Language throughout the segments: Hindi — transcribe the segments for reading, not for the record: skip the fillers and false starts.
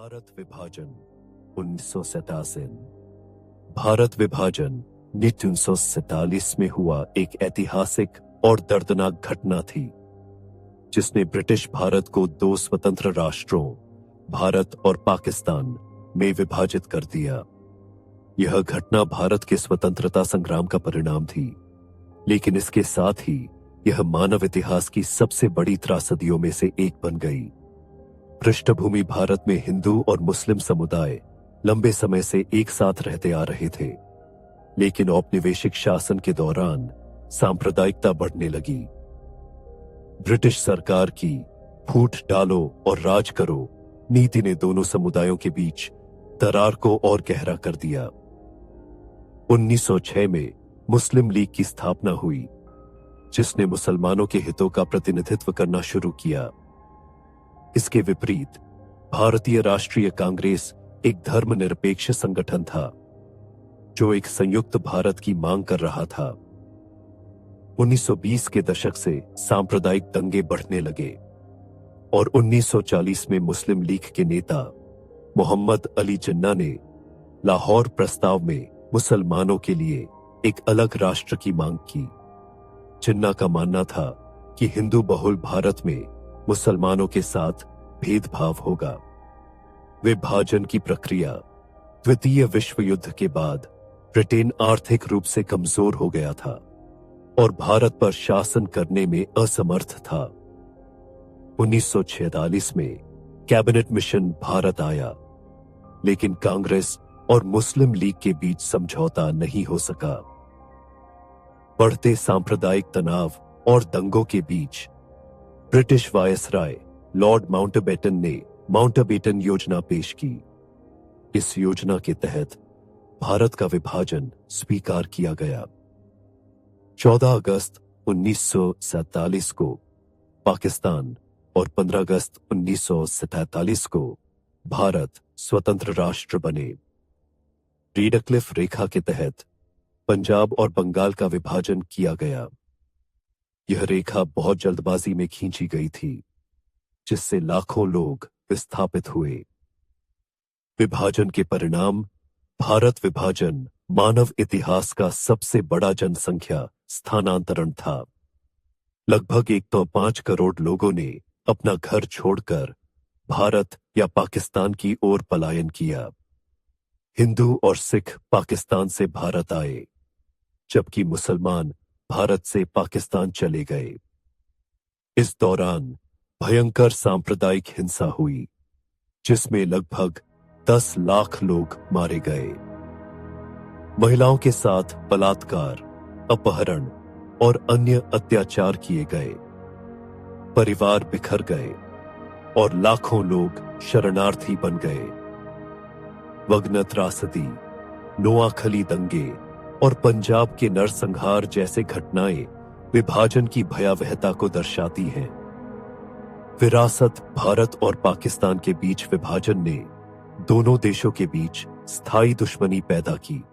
भारत विभाजन 1947। भारत विभाजन 1947 में हुआ एक ऐतिहासिक और दर्दनाक घटना थी, जिसने ब्रिटिश भारत को दो स्वतंत्र राष्ट्रों भारत और पाकिस्तान में विभाजित कर दिया। यह घटना भारत के स्वतंत्रता संग्राम का परिणाम थी, लेकिन इसके साथ ही यह मानव इतिहास की सबसे बड़ी त्रासदियों में से एक बन गई। पृष्ठभूमि भारत में हिंदू और मुस्लिम समुदाय लंबे समय से एक साथ रहते आ रहे थे, लेकिन औपनिवेशिक शासन के दौरान सांप्रदायिकता बढ़ने लगी। ब्रिटिश सरकार की फूट डालो और राज करो नीति ने दोनों समुदायों के बीच दरार को और गहरा कर दिया। 1906 में मुस्लिम लीग की स्थापना हुई, जिसने मुसलमानों के हितों का प्रतिनिधित्व करना शुरू किया। इसके विपरीत भारतीय राष्ट्रीय कांग्रेस एक धर्मनिरपेक्ष संगठन था, जो एक संयुक्त भारत की मांग कर रहा था। 1920 के दशक से सांप्रदायिक दंगे बढ़ने लगे और 1940 में मुस्लिम लीग के नेता मोहम्मद अली जिन्ना ने लाहौर प्रस्ताव में मुसलमानों के लिए एक अलग राष्ट्र की मांग की। जिन्ना का मानना था कि हिंदू बहुल भारत में मुसलमानों के साथ भेदभाव होगा। विभाजन की प्रक्रिया द्वितीय विश्व युद्ध के बाद ब्रिटेन आर्थिक रूप से कमजोर हो गया था और भारत पर शासन करने में असमर्थ था। 1946 में कैबिनेट मिशन भारत आया, लेकिन कांग्रेस और मुस्लिम लीग के बीच समझौता नहीं हो सका। बढ़ते सांप्रदायिक तनाव और दंगों के बीच ब्रिटिश वायसराय लॉर्ड माउंटबेटन ने माउंटबेटन योजना पेश की। इस योजना के तहत भारत का विभाजन स्वीकार किया गया। 14 अगस्त 1947 को पाकिस्तान और 15 अगस्त 1947 को भारत स्वतंत्र राष्ट्र बने। रीडक्लिफ रेखा के तहत पंजाब और बंगाल का विभाजन किया गया। यह रेखा बहुत जल्दबाजी में खींची गई थी, जिससे लाखों लोग विस्थापित हुए। विभाजन के परिणाम भारत विभाजन मानव इतिहास का सबसे बड़ा जनसंख्या स्थानांतरण था। लगभग 105 करोड़ लोगों ने अपना घर छोड़कर भारत या पाकिस्तान की ओर पलायन किया। हिंदू और सिख पाकिस्तान से भारत आए, जबकि मुसलमान भारत से पाकिस्तान चले गए। इस दौरान भयंकर सांप्रदायिक हिंसा हुई, जिसमें लगभग 10 लाख लोग मारे गए। महिलाओं के साथ बलात्कार, अपहरण और अन्य अत्याचार किए गए। परिवार बिखर गए और लाखों लोग शरणार्थी बन गए। वग्न त्रासदी, नोआखली दंगे और पंजाब के नरसंहार जैसे घटनाएं विभाजन की भयावहता को दर्शाती हैं। विरासत भारत और पाकिस्तान के बीच विभाजन ने दोनों देशों के बीच स्थायी दुश्मनी पैदा की।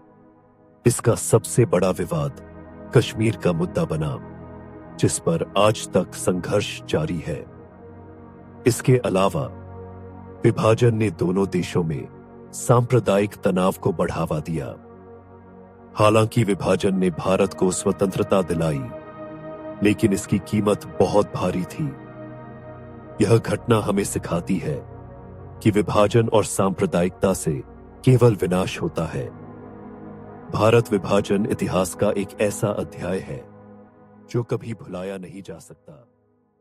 इसका सबसे बड़ा विवाद कश्मीर का मुद्दा बना, जिस पर आज तक संघर्ष जारी है। इसके अलावा विभाजन ने दोनों देशों में सांप्रदायिक तनाव को बढ़ावा दिया। हालांकि विभाजन ने भारत को स्वतंत्रता दिलाई, लेकिन इसकी कीमत बहुत भारी थी। यह घटना हमें सिखाती है कि विभाजन और सांप्रदायिकता से केवल विनाश होता है। भारत विभाजन इतिहास का एक ऐसा अध्याय है जो कभी भुलाया नहीं जा सकता।